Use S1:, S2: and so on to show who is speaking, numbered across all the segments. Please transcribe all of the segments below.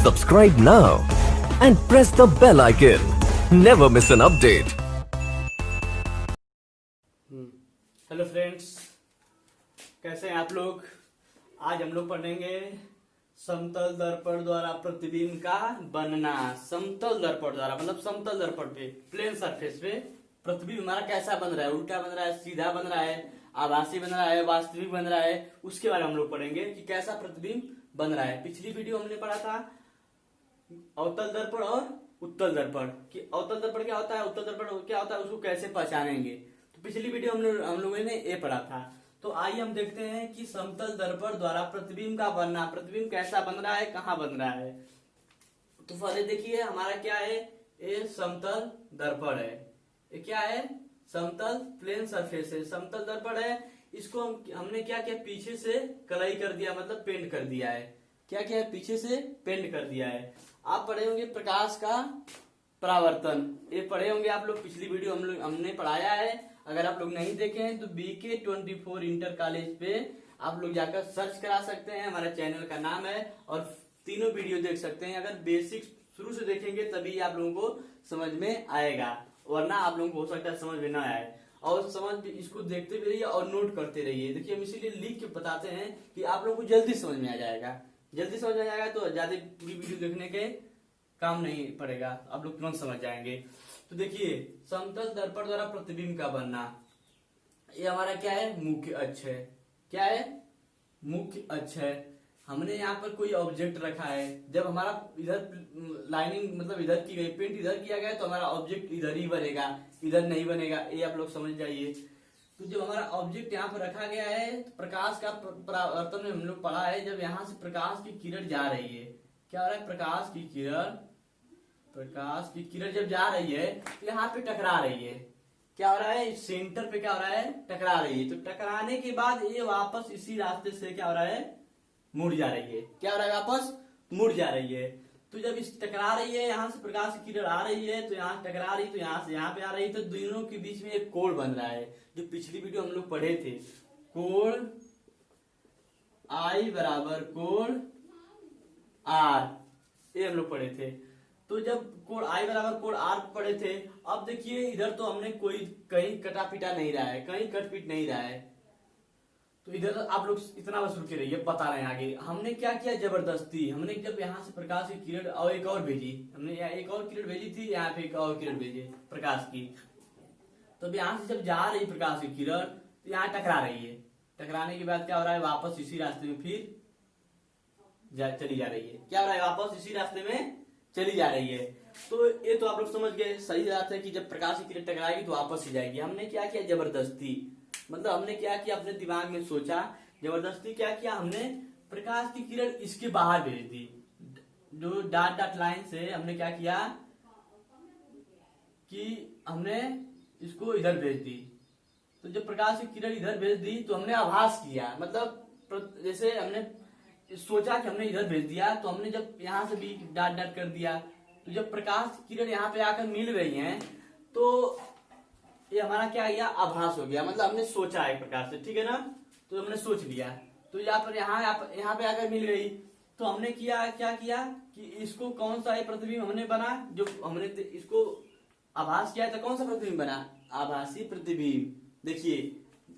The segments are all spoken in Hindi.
S1: Subscribe now and press the bell icon. Never miss an update.
S2: Hello friends, कैसे हैं आप लोग। आज हम लोग पढ़ेंगे समतल दर्पण द्वारा प्रतिबिंब का बनना। समतल दर्पण द्वारा मतलब समतल दर्पण पे, प्लेन सरफेस पे प्रतिबिंब हमारा कैसा बन रहा है, उल्टा बन रहा है, सीधा बन रहा है, आभासी बन रहा है, वास्तविक बन रहा है, उसके बारे में हम लोग पढ़ेंगे कि कैसा प्रतिबिंब बन रहा है। पिछली वीडियो हमने पढ़ा था अवतल दर्पण और उत्तल दर्पण कि अवतल दर्पण क्या होता है, उत्तल दर्पण क्या होता है, उसको कैसे पहचानेंगे। तो पिछली वीडियो हम लोगों ने ये पढ़ा था। तो आइए हम देखते हैं कि समतल दर्पण द्वारा प्रतिबिंब का बनना, प्रतिबिंब कैसा बन रहा है, कहाँ बन रहा है। तो पहले देखिए हमारा क्या है, ये समतल दर्पण है। ये क्या है, समतल प्लेन सरफेस है, समतल दर्पण है। इसको हमने क्या किया, पीछे से कलई कर दिया, मतलब पेंट कर दिया है। क्या किया है, पीछे से पेंट कर दिया है। आप पढ़े होंगे प्रकाश का परावर्तन, ये पढ़े होंगे आप लोग, पिछली वीडियो हमने पढ़ाया है। अगर आप लोग नहीं देखे हैं तो BK24 इंटर कॉलेज पे आप लोग जाकर सर्च करा सकते हैं, हमारा चैनल का नाम है, और तीनों वीडियो देख सकते हैं। अगर बेसिक शुरू से देखेंगे तभी आप लोगों को समझ में आएगा, वरना आप लोगों को हो सकता है समझ में ना आए। और समझ इसको देखते भी रहिए और नोट करते रहिए। देखिए हम इसीलिए लिख के बताते हैं कि आप लोगों को जल्दी समझ में आ जाएगा। जल्दी समझ में आ जाएगा तो ज्यादा पूरी वीडियो देखने के काम नहीं पड़ेगा, आप लोग तुरंत समझ जाएंगे। तो देखिए समतल दर्पण द्वारा प्रतिबिंब का बनना, ये हमारा क्या है, मुख्य अक्ष है। क्या है, मुख्य अक्ष है। हमने यहाँ पर कोई ऑब्जेक्ट रखा है, जब हमारा इधर लाइनिंग मतलब इधर की गई, पेंट इधर किया गया तो हमारा ऑब्जेक्ट इधर ही बनेगा, इधर नहीं बनेगा, ये आप लोग समझ जाइए। तो जब हमारा ऑब्जेक्ट यहाँ पर रखा गया है, तो प्रकाश का परावर्तन में हम लोग पढ़ा है, जब यहाँ से प्रकाश की किरण जा रही है, क्या हो रहा है, प्रकाश की किरण जब जा रही है तो यहाँ पे टकरा रही है। क्या हो रहा है, सेंटर पे क्या हो रहा है, टकरा रही है। तो टकराने के बाद ये वापस इसी रास्ते से क्या हो रहा है, मुड़ जा रही है। क्या हो रहा है, वापस मुड़ जा रही है। तो जब इस टकरा रही है, यहाँ से प्रकाश की किरण आ रही है, तो यहाँ टकरा रही, तो यहाँ से यहाँ पे आ रही है, तो दोनों के बीच में एक कोण बन रहा है, जो पिछली वीडियो हम लोग पढ़े थे। कोण I बराबर कोण R, ये हम लोग पढ़े थे। तो जब कोण I बराबर कोण R पढ़े थे, अब देखिए इधर तो हमने कोई कहीं कटा पिटा नहीं रहा है, कहीं कट पिट नहीं रहा है। तो इधर आप लोग इतना बस रुके रहिए, पता रहे आगे। हमने क्या किया, जबरदस्ती हमने जब यहाँ से प्रकाश की किरण और एक और भेजी, हमने यहाँ एक और किरण भेजी थी, यहाँ पे एक और किरण भेजी प्रकाश की। तो यहाँ से जब जा रही प्रकाश की किरण तो यहाँ टकरा रही है। टकराने के बाद क्या हो रहा है, वापस इसी रास्ते में फिर चली जा रही है। क्या हो रहा है, वापस इसी रास्ते में चली जा रही है। तो ये तो आप लोग समझ गए, सही बात है कि जब प्रकाश की किरण टकराएगी तो वापस ही जाएगी। हमने क्या किया, जबरदस्ती, मतलब हमने क्या किया, अपने दिमाग में सोचा, जबरदस्ती क्या किया, हमने प्रकाश की किरण इसके बाहर भेज दी। जो डॉट डॉट लाइन से हमने क्या किया कि हमने इसको इधर भेज दी। तो जब प्रकाश की किरण इधर भेज दी तो हमने आभास किया, मतलब जैसे हमने सोचा कि हमने इधर भेज दिया, तो हमने जब यहाँ से भी डॉट डॉट कर दिया, तो जब प्रकाश की किरण यहाँ पे आकर मिल गई हैं तो ये हमारा क्या गया, आभास हो गया, मतलब हमने सोचा एक प्रकार से, ठीक है ना। तो हमने सोच लिया, तो यहाँ पे आकर मिल गई, तो हमने क्या किया कि इसको कौन सा प्रतिबिंब हमने बना, जो हमने इसको आभास किया था, कौन सा प्रतिबिंब बना, आभासी प्रतिबिंब। देखिए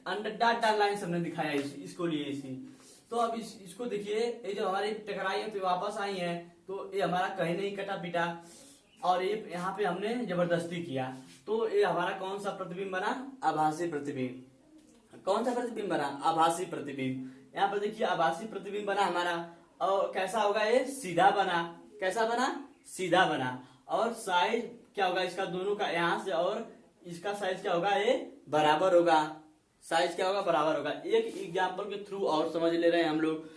S2: अंडर डॉट डॉट लाइन से हमने दिखाया इसको लिए इसी। तो अब इसको देखिए, ये जो हमारी टकराई है तो वापस आई है, तो ये हमारा कहीं नहीं कटा पिटा, और ये यहाँ पे हमने जबरदस्ती किया, तो ये हमारा कौन सा प्रतिबिंब बना, आभासी प्रतिबिंब। कौन सा प्रतिबिंब बना, आभासी प्रतिबिंब। यहाँ पर देखिए आभासी प्रतिबिंब बना हमारा, और कैसा होगा, ये सीधा बना। कैसा बना, सीधा बना। और साइज क्या होगा इसका, दोनों का, यहाँ से और इसका साइज क्या होगा, ये बराबर होगा। साइज क्या होगा, बराबर होगा। एक एग्जाम्पल के थ्रू और समझ ले रहे हैं हम लोग।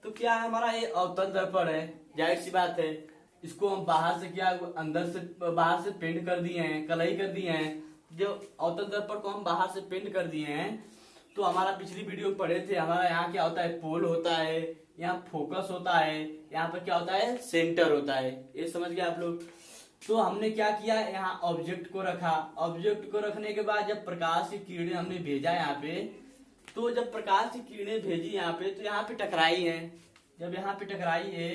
S2: तो क्या है, हमारा ये अवतल दर्पण है, जाहिर सी बात है, इसको हम बाहर से क्या, अंदर से बाहर से पेंट कर दिए हैं, कलई कर दिए हैं। जो अवतल दर्पण को हम बाहर से पेंट कर दिए हैं, तो हमारा पिछली वीडियो पढ़े थे, हमारा यहाँ क्या होता है, पोल होता है, यहाँ फोकस होता है, यहाँ पर क्या होता है, सेंटर होता है। ये समझ गए आप लोग। तो हमने क्या किया, यहाँ ऑब्जेक्ट को रखा। ऑब्जेक्ट को रखने के बाद जब प्रकाश की किरणें हमने भेजा यहाँ पे, तो जब प्रकाश की किरणें भेजी यहाँ पे, तो यहाँ पे टकराई है। जब यहाँ पे टकराई है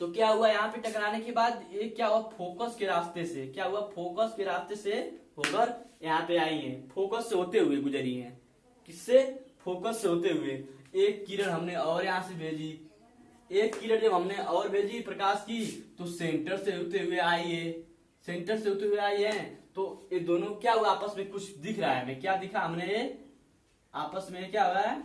S2: तो क्या हुआ यहाँ पे टकराने के बाद ये क्या हुआ, फोकस के रास्ते से क्या हुआ, फोकस के रास्ते से होकर यहाँ पे आई है, फोकस से होते हुए गुजरी है। किससे, फोकस से होते हुए। एक किरण हमने और यहाँ से भेजी, एक किरण जब हमने और भेजी प्रकाश की तो सेंटर से होते हुए आई है, सेंटर से होते हुए आई है। तो ये दोनों क्या हुआ, आपस में कुछ दिख रहा है हमें, क्या दिखा हमने, आपस में क्या हो रहा है,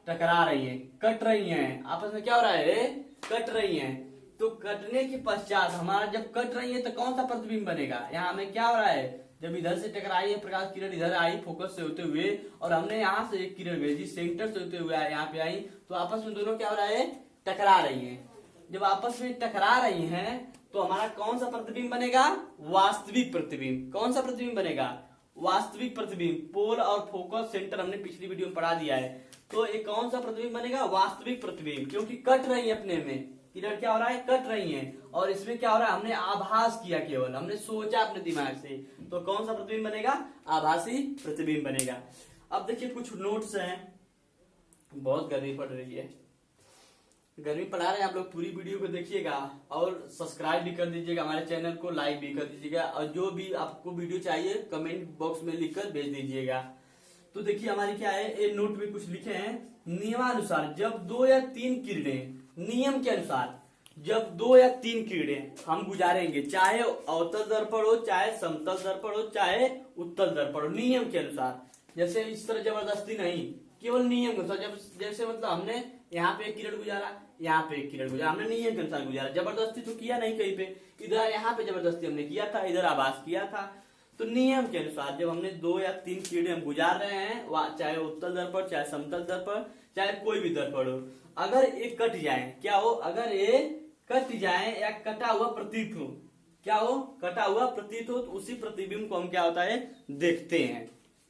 S2: टकरा रही है, कट रही हैं, आपस में क्या हो रहा है, कट रही हैं। तो कटने के पश्चात हमारा जब कट रही है तो कौन सा प्रतिबिंब बनेगा, यहाँ हमें क्या हो रहा है, जब इधर से टकराई है प्रकाश किरण, इधर आई फोकस से होते हुए, और हमने यहाँ से एक किरण भेजी सेंटर से होते हुए यहाँ पे आई, तो आपस में दोनों क्या हो रहा है, टकरा रही है। जब आपस में टकरा रही हैं तो हमारा कौन सा प्रतिबिंब बनेगा, वास्तविक प्रतिबिंब। कौन सा प्रतिबिंब बनेगा, वास्तविक प्रतिबिंब। पोल और फोकस सेंटर हमने पिछली वीडियो में पढ़ा दिया है। तो एक कौन सा प्रतिबिंब बनेगा, वास्तविक प्रतिबिंब, क्योंकि कट रही है अपने में, इधर क्या हो रहा है, कट रही है, और इसमें क्या हो रहा है, हमने आभास किया, केवल हमने सोचा अपने दिमाग से। तो कौन सा प्रतिबिंब बनेगा, आभासी प्रतिबिंब बनेगा। अब देखिए कुछ नोट्स हैं, बहुत गर्मी पड़ रही है, गर्मी पढ़ा रहे हैं आप लोग, पूरी वीडियो को देखिएगा और सब्सक्राइब भी कर दीजिएगा हमारे चैनल को, लाइक भी कर दीजिएगा, और जो भी आपको वीडियो चाहिए कमेंट बॉक्स में लिखकर भेज दीजिएगा। तो देखिए हमारी क्या है, ये नोट में कुछ लिखे हैं, नियमानुसार जब 2 या 3 किरणें, नियम के अनुसार जब 2 या 3 किरणें हम गुजारेंगे, चाहे अवतल दर्पण हो, चाहे समतल दर्पण हो, चाहे उत्तल दर्पण हो, नियम के अनुसार, जैसे इस तरह जबरदस्ती नहीं, केवल नियम के अनुसार। जब जैसे मतलब हमने यहाँ पे एक किरण गुजारा, यहाँ पे एक किरण गुजारा, हमने नियम के अनुसार गुजारा, जबरदस्ती तो किया नहीं कहीं पे, इधर यहाँ पे जबरदस्ती हमने किया था, इधर आभास किया था। तो नियम के अनुसार जब हमने 2 या 3 किरणें हम गुजार रहे हैं, चाहे उत्तल दर्पण, चाहे समतल दर्पण, चाहे कोई भी दर्पण हो, अगर ये कट जाए, क्या हो, अगर ये कट जाए या कटा हुआ प्रतीत हो, क्या हो, कटा हुआ प्रतीत हो, तो उसी प्रतिबिंब को हम क्या होता है, देखते हैं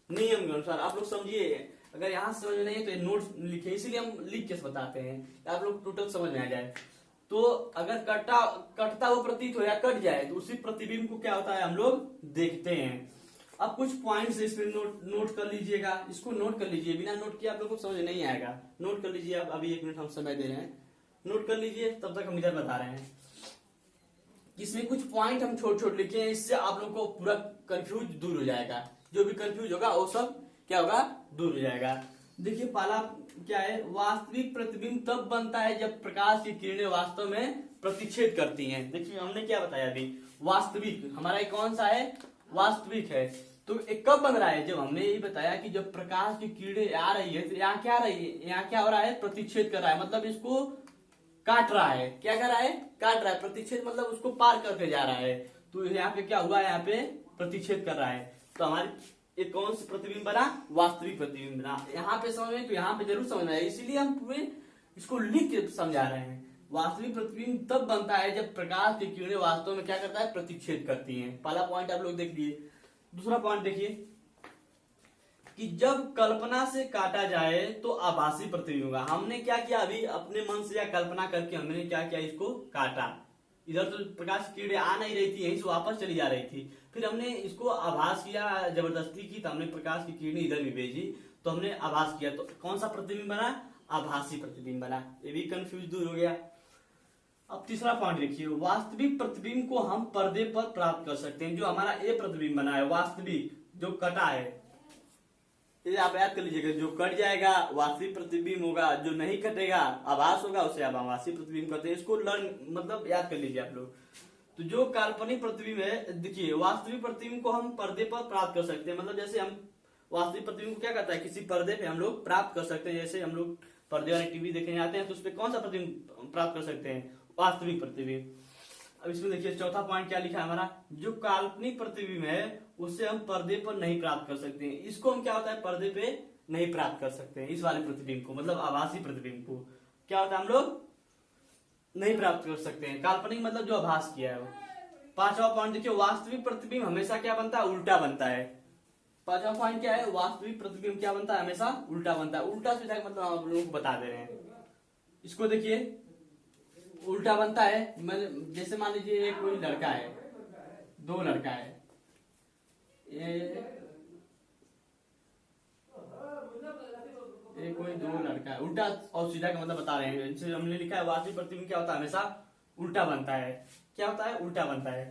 S2: नियम के अनुसार। आप लोग समझिए, अगर यहाँ समझ में नहीं है तो नोट लिखे, इसीलिए हम लिख के बताते हैं, आप लोग टोटल समझ में आ जाए। तो अगर कटता हुआ प्रतीत हो या कट जाए तो उसी प्रतिबिंब को क्या होता है, हम लोग देखते हैं। अब कुछ पॉइंट्स इस पे नोट कर लीजिएगा, इसको नोट कर लीजिए, बिना नोट किए आप लोग को समझ नहीं आएगा। नोट कर लीजिए, आप अभी 1 मिनट हम समय दे रहे हैं, नोट कर लीजिए, तब तक हम इधर बता रहे हैं। इसमें कुछ पॉइंट हम छोटे लिखे हैं, इससे आप लोग को पूरा कंफ्यूज दूर हो जाएगा, जो भी कंफ्यूज होगा वो सब क्या होगा, दूर हो जाएगा। देखिए पहला क्या है, वास्तविक प्रतिबिंब तब बनता है जब प्रकाश की किरणें वास्तव में प्रतिच्छेद करती हैं। देखिए हमने क्या बताया अभी, वास्तविक हमारा ये कौन सा है, वास्तविक है। तो एक कब बन रहा है, जब हमने ये बताया कि जब प्रकाश की किरणें आ रही है तो यहाँ क्या रही है, यहाँ क्या हो रहा है, प्रतिच्छेद कर रहा है, मतलब इसको काट रहा है, क्या कर रहा है, काट रहा है, प्रतिच्छेद मतलब उसको पार करके जा रहा है। तो यहाँ पे क्या हुआ, यहाँ पे प्रतिच्छेद कर रहा है। तो हमारे एक कौन सा प्रतिबिंब बना, वास्तविक प्रतिबिंब बना। यहाँ पे समझ में, तो यहाँ पे जरूर समझना है, इसीलिए हम पूरे इसको लिख के समझा रहे हैं। वास्तविक प्रतिबिंब तब बनता है जब प्रकाश की किरणें वास्तव में क्या करता है, प्रतिच्छेद करती हैं। पहला पॉइंट आप लोग देख लिए। दूसरा पॉइंट देखिए कि जब कल्पना से काटा जाए तो आभासी प्रतिबिंब होगा। हमने क्या किया, अभी अपने मन से या कल्पना करके हमने क्या किया, इसको काटा, इधर तो प्रकाश की किरणें आ नहीं रही थी, यहीं से वापस चली जा रही थी, फिर हमने इसको आभास किया, जबरदस्ती की, तो हमने प्रकाश की किरणें इधर भी भेजी, तो हमने आभास किया, तो कौन सा प्रतिबिंब बना, आभासी प्रतिबिंब बना। ये भी कंफ्यूज दूर हो गया। अब तीसरा पॉइंट देखिए, वास्तविक प्रतिबिंब को हम पर्दे पर प्राप्त कर सकते हैं। जो हमारा ए प्रतिबिंब बना है वास्तविक, जो कटा है, ये आप याद कर लीजिएगा, जो कट जाएगा वास्तविक प्रतिबिंब होगा, जो नहीं कटेगा आभास होगा, उसे आप आभासी प्रतिबिंब कहते हैं। इसको लर्न मतलब याद कर लीजिए आप लोग। तो जो काल्पनिक प्रतिबिंब है, देखिए वास्तविक प्रतिबिंब को हम पर्दे पर प्राप्त कर सकते हैं, मतलब जैसे हम वास्तविक प्रतिबिंब को क्या करता है, किसी पर्दे पे हम लोग प्राप्त कर सकते हैं। जैसे हम लोग पर्दे वाले टीवी देखने जाते हैं तो उस पर कौन सा प्रतिबिंब प्राप्त कर सकते हैं, वास्तविक प्रतिबिंब। अब इसमें देखिए चौथा पॉइंट क्या लिखा है हमारा, जो काल्पनिक प्रतिबिंब है उसे हम पर्दे पर नहीं प्राप्त कर सकते हैं। इसको हम क्या होता है, पर्दे पे नहीं प्राप्त कर सकते हैं, इस वाले प्रतिबिंब को, मतलब आभासी प्रतिबिंब को क्या होता है, हम लोग नहीं प्राप्त कर सकते हैं। काल्पनिक मतलब जो आभास किया है वो। पांचवा पॉइंट देखिए, वास्तविक प्रतिबिंब हमेशा क्या बनता है, उल्टा बनता है। पांचवा पॉइंट क्या है, वास्तविक प्रतिबिंब क्या बनता है, हमेशा उल्टा बनता है। उल्टा सीधा मतलब आप लोगों को बता दे रहे हैं। इसको देखिए उल्टा बनता है, जैसे मान लीजिए कोई लड़का है, 2 लड़का है, ये कोई दो लड़का है, उल्टा और सीधा का मतलब बता रहे हैं। जैसे हमने लिखा है वास्तविक प्रतिबिंब क्या होता है, हमेशा उल्टा बनता है। क्या होता है, उल्टा बनता है।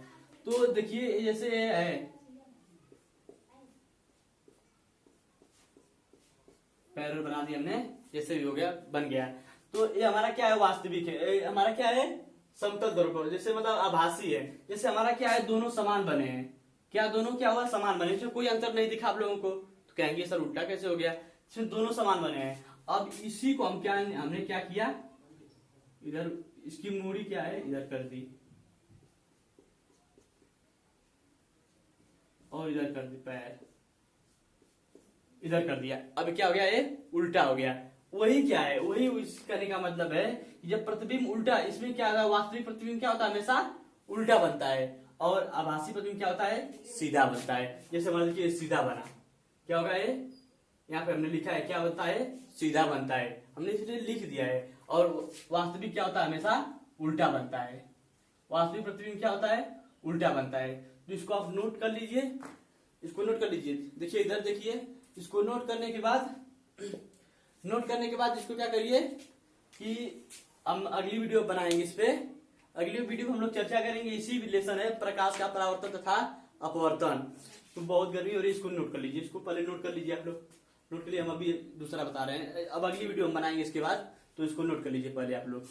S2: तो देखिए जैसे है, पैरल बना दिया हमने, जैसे भी हो गया, बन गया। तो ये हमारा क्या है, वास्तविक है। ये हमारा क्या है, समतल दर्पण, जैसे मतलब आभासी है। जैसे हमारा क्या है, दोनों समान बने हैं। क्या दोनों क्या हुआ, समान बने, इसमें कोई अंतर नहीं दिखा आप लोगों को। तो कहेंगे सर उल्टा कैसे हो गया, इसमें दोनों समान बने हैं। अब इसी को हम क्या, हमने क्या किया, इधर इसकी मूड़ी क्या है, इधर कर दी और इधर कर दी, पैर इधर कर दिया। अब क्या हो गया, ये उल्टा हो गया। वही क्या है, वही इस करने का मतलब है कि जब प्रतिबिंब उल्टा, इसमें क्या होगा, वास्तविक प्रतिबिंब क्या होता है, हमेशा उल्टा बनता है, और आभासी प्रतिबिंब क्या होता है, सीधा बनता है। जैसे मान लीजिए सीधा बना, क्या होगा ये, यहाँ पे हमने लिखा है क्या बनता है, सीधा बनता है, हमने इसलिए लिख दिया है। और वास्तविक क्या होता है, हमेशा उल्टा बनता है। वास्तविक प्रतिबिंब क्या होता है, उल्टा बनता है। तो इसको आप नोट कर लीजिए, इसको नोट कर लीजिए। देखिए इधर देखिए, इसको नोट करने के बाद इसको क्या करिए कि हम अगली वीडियो बनाएंगे इस पे। अगली वीडियो में हम लोग चर्चा करेंगे, इसी रिलेशन है प्रकाश का परावर्तन तथा अपवर्तन। तो बहुत गर्मी हो रही है, इसको नोट कर लीजिए, इसको पहले नोट कर लीजिए आप लोग, नोट कर लिए। हम अभी दूसरा बता रहे हैं, अब अगली वीडियो हम बनाएंगे इसके बाद, तो इसको नोट कर लीजिए पहले आप लोग।